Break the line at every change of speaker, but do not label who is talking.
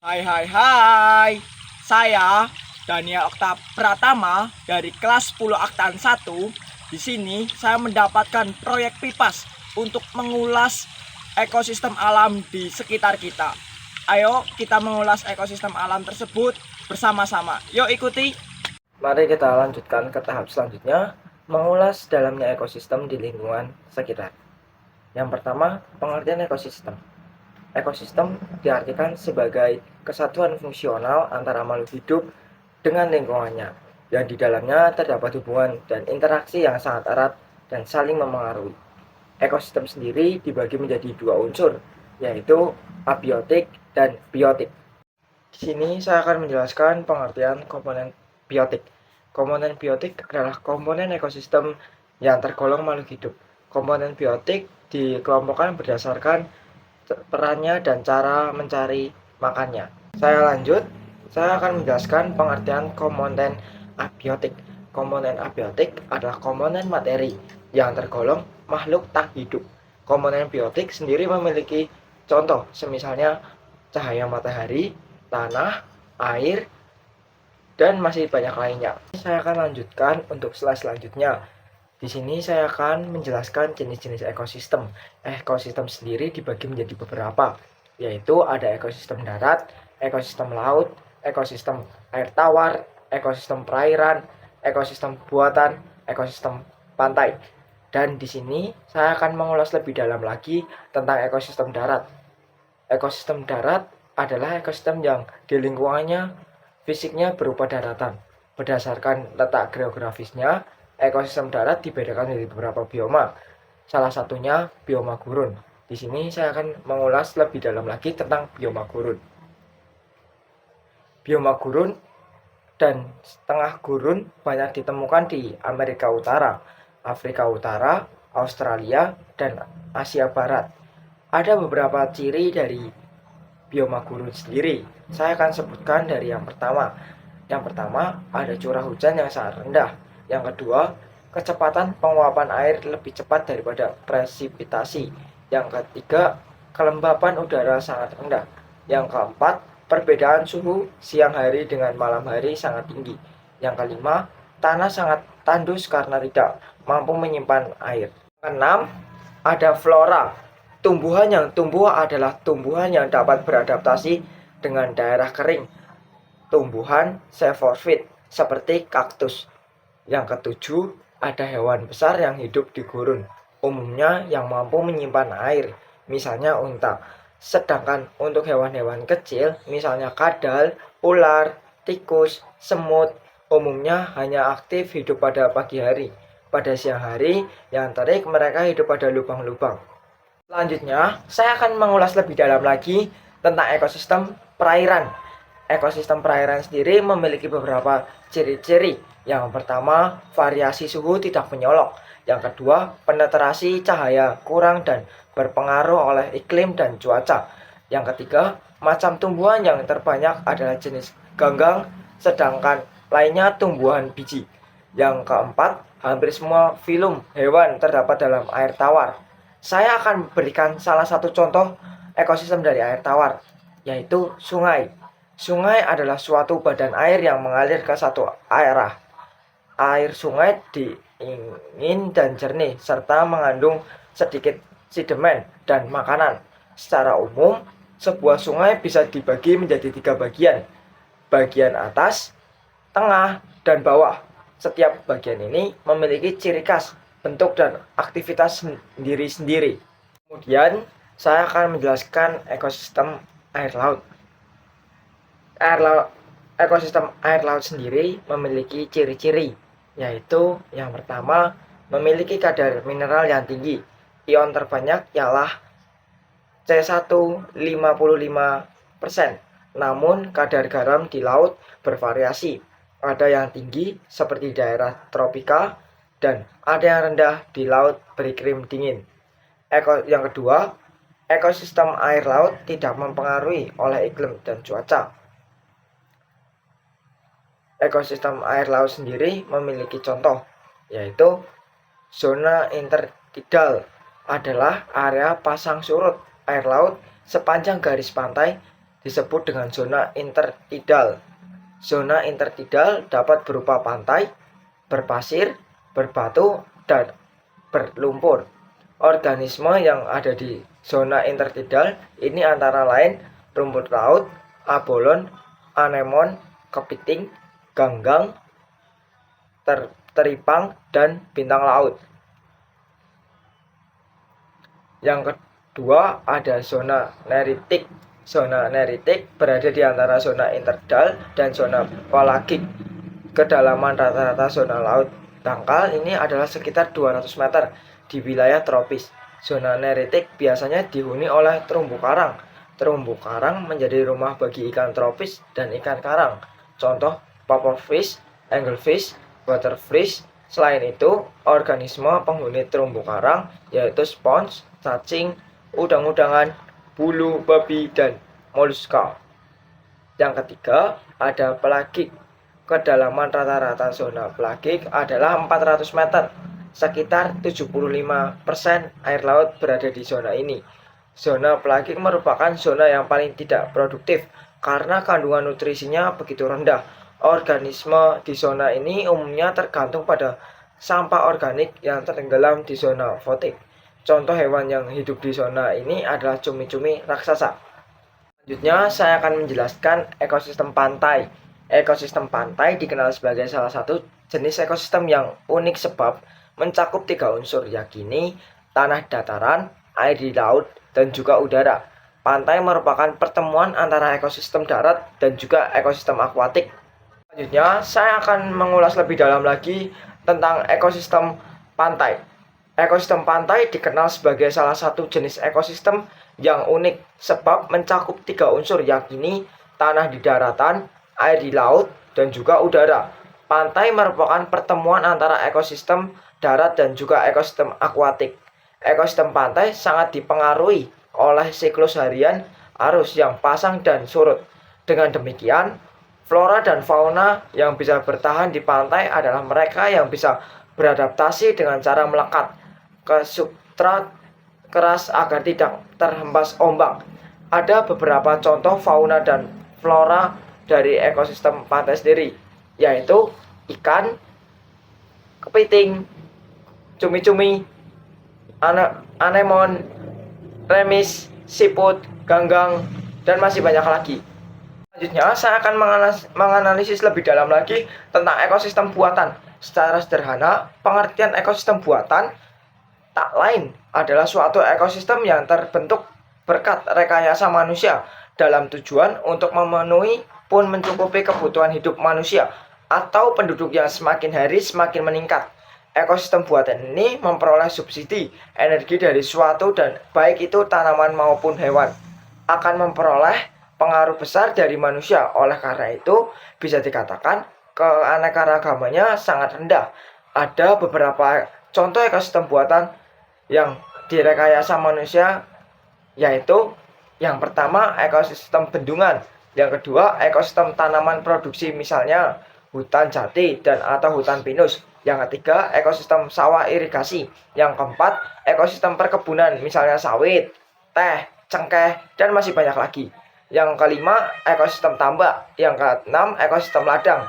Hai hai hai. Saya Daniel Okta Pratama dari kelas 10 Aktan 1. Di sini saya mendapatkan proyek PIPAS untuk mengulas ekosistem alam di sekitar kita. Ayo kita mengulas ekosistem alam tersebut bersama-sama. Yuk ikuti.
Mari kita lanjutkan ke tahap selanjutnya, mengulas dalamnya ekosistem di lingkungan sekitar. Yang pertama, pengertian ekosistem. Ekosistem diartikan sebagai kesatuan fungsional antara makhluk hidup dengan lingkungannya, yang di dalamnya terdapat hubungan dan interaksi yang sangat erat dan saling memengaruhi. Ekosistem sendiri dibagi menjadi dua unsur, yaitu abiotik dan biotik. Di sini saya akan menjelaskan pengertian komponen biotik. Komponen biotik adalah komponen ekosistem yang tergolong makhluk hidup. Komponen biotik dikelompokkan berdasarkan perannya dan cara mencari makannya. Saya akan menjelaskan pengertian komponen abiotik. Komponen abiotik adalah komponen materi yang tergolong makhluk tak hidup. Komponen biotik sendiri memiliki contoh, semisalnya cahaya matahari, tanah, air, dan masih banyak lainnya. Saya akan lanjutkan untuk slide selanjutnya. Di sini saya akan menjelaskan jenis-jenis ekosistem. Ekosistem sendiri dibagi menjadi beberapa, yaitu ada ekosistem darat, ekosistem laut, ekosistem air tawar, ekosistem perairan, ekosistem buatan, ekosistem pantai. Dan di sini saya akan mengulas lebih dalam lagi tentang ekosistem darat. Ekosistem darat adalah ekosistem yang di lingkungannya fisiknya berupa daratan. Berdasarkan letak geografisnya, ekosistem darat dibedakan dari beberapa bioma. Salah satunya bioma gurun. Di sini saya akan mengulas lebih dalam lagi tentang bioma gurun. Bioma gurun dan setengah gurun banyak ditemukan di Amerika Utara, Afrika Utara, Australia, dan Asia Barat. Ada beberapa ciri dari bioma gurun sendiri. Saya akan sebutkan dari yang pertama. Yang pertama, ada curah hujan yang sangat rendah. Yang kedua, kecepatan penguapan air lebih cepat daripada presipitasi. Yang ketiga, kelembapan udara sangat rendah. Yang keempat, perbedaan suhu siang hari dengan malam hari sangat tinggi. Yang kelima, tanah sangat tandus karena tidak mampu menyimpan air. Keenam, ada flora. Tumbuhan yang tumbuh adalah tumbuhan yang dapat beradaptasi dengan daerah kering. Tumbuhan saprophyte seperti kaktus. Yang ketujuh, ada hewan besar yang hidup di gurun, umumnya yang mampu menyimpan air, misalnya unta. Sedangkan untuk hewan-hewan kecil, misalnya kadal, ular, tikus, semut, umumnya hanya aktif hidup pada pagi hari. Pada siang hari, yang terik mereka hidup pada lubang-lubang. Selanjutnya, saya akan mengulas lebih dalam lagi tentang ekosistem perairan. Ekosistem perairan sendiri memiliki beberapa ciri-ciri. Yang pertama, variasi suhu tidak menyolok. Yang kedua, penetrasi cahaya kurang dan berpengaruh oleh iklim dan cuaca. Yang ketiga, macam tumbuhan yang terbanyak adalah jenis ganggang, sedangkan lainnya tumbuhan biji. Yang keempat, hampir semua filum hewan terdapat dalam air tawar. Saya akan berikan salah satu contoh ekosistem dari air tawar, yaitu sungai. Sungai adalah suatu badan air yang mengalir ke satu arah. Air sungai dingin dan jernih, serta mengandung sedikit sedimen dan makanan. Secara umum, sebuah sungai bisa dibagi menjadi 3 bagian. Bagian atas, tengah, dan bawah. Setiap bagian ini memiliki ciri khas, bentuk, dan aktivitas sendiri-sendiri. Kemudian, saya akan menjelaskan ekosistem air laut. Ekosistem air laut sendiri memiliki ciri-ciri, yaitu yang pertama, memiliki kadar mineral yang tinggi. Ion terbanyak ialah C1 55%. Namun kadar garam di laut bervariasi. Ada yang tinggi seperti daerah tropika dan ada yang rendah di laut beriklim dingin. Yang kedua, ekosistem air laut tidak mempengaruhi oleh iklim dan cuaca. Ekosistem air laut sendiri memiliki contoh, yaitu zona intertidal adalah area pasang surut air laut sepanjang garis pantai disebut dengan zona intertidal. Zona intertidal dapat berupa pantai, berpasir, berbatu, dan berlumpur. Organisme yang ada di zona intertidal ini antara lain rumput laut, abalone, anemon, kepiting, ganggang, teripang, dan bintang laut. Yang kedua ada zona neritik. Zona neritik berada di antara zona intertidal dan zona pelagik. Kedalaman rata-rata zona laut dangkal ini adalah sekitar 200 meter di wilayah tropis. Zona neritik biasanya dihuni oleh terumbu karang. Terumbu karang menjadi rumah bagi ikan tropis dan ikan karang. Contoh pufferfish, anglefish, butterfish. Selain itu, organisme penghuni terumbu karang yaitu spons, cacing, udang-udangan, bulu babi, dan moluska. Yang ketiga, ada pelagik. Kedalaman rata-rata zona pelagik adalah 400 meter. Sekitar 75% air laut berada di zona ini. Zona pelagik merupakan zona yang paling tidak produktif karena kandungan nutrisinya begitu rendah. Organisme di zona ini umumnya tergantung pada sampah organik yang tenggelam di zona fotik. Contoh hewan yang hidup di zona ini adalah cumi-cumi raksasa. Selanjutnya saya akan menjelaskan ekosistem pantai. Ekosistem pantai dikenal sebagai salah satu jenis ekosistem yang unik sebab mencakup 3 unsur, yakni tanah dataran, air di laut, dan juga udara. Pantai merupakan pertemuan antara ekosistem darat dan juga ekosistem akuatik. Selanjutnya saya akan mengulas lebih dalam lagi tentang ekosistem pantai. Ekosistem pantai dikenal sebagai salah satu jenis ekosistem yang unik sebab mencakup 3 unsur, yakni tanah di daratan, air di laut, dan juga udara. Pantai merupakan pertemuan antara ekosistem darat dan juga ekosistem akuatik. Ekosistem pantai sangat dipengaruhi oleh siklus harian arus yang pasang dan surut. Dengan demikian, flora dan fauna yang bisa bertahan di pantai adalah mereka yang bisa beradaptasi dengan cara melekat ke substrat keras agar tidak terhempas ombak. Ada beberapa contoh fauna dan flora dari ekosistem pantai sendiri, yaitu ikan, kepiting, cumi-cumi, anemon, remis, siput, ganggang, dan masih banyak lagi. Selanjutnya saya akan menganalisis lebih dalam lagi tentang ekosistem buatan. Secara sederhana, pengertian ekosistem buatan tak lain adalah suatu ekosistem yang terbentuk berkat rekayasa manusia dalam tujuan untuk memenuhi pun mencukupi kebutuhan hidup manusia atau penduduk yang semakin hari semakin meningkat. Ekosistem buatan ini memperoleh subsidi energi dari suatu dan baik itu tanaman maupun hewan akan memperoleh pengaruh besar dari manusia. Oleh karena itu bisa dikatakan keanekaragamannya sangat rendah. Ada beberapa contoh ekosistem buatan yang direkayasa manusia, yaitu yang pertama ekosistem bendungan, yang kedua ekosistem tanaman produksi misalnya hutan jati dan atau hutan pinus, yang ketiga ekosistem sawah irigasi, yang keempat ekosistem perkebunan misalnya sawit, teh, cengkeh, dan masih banyak lagi, yang kelima ekosistem tambak, yang keenam ekosistem ladang,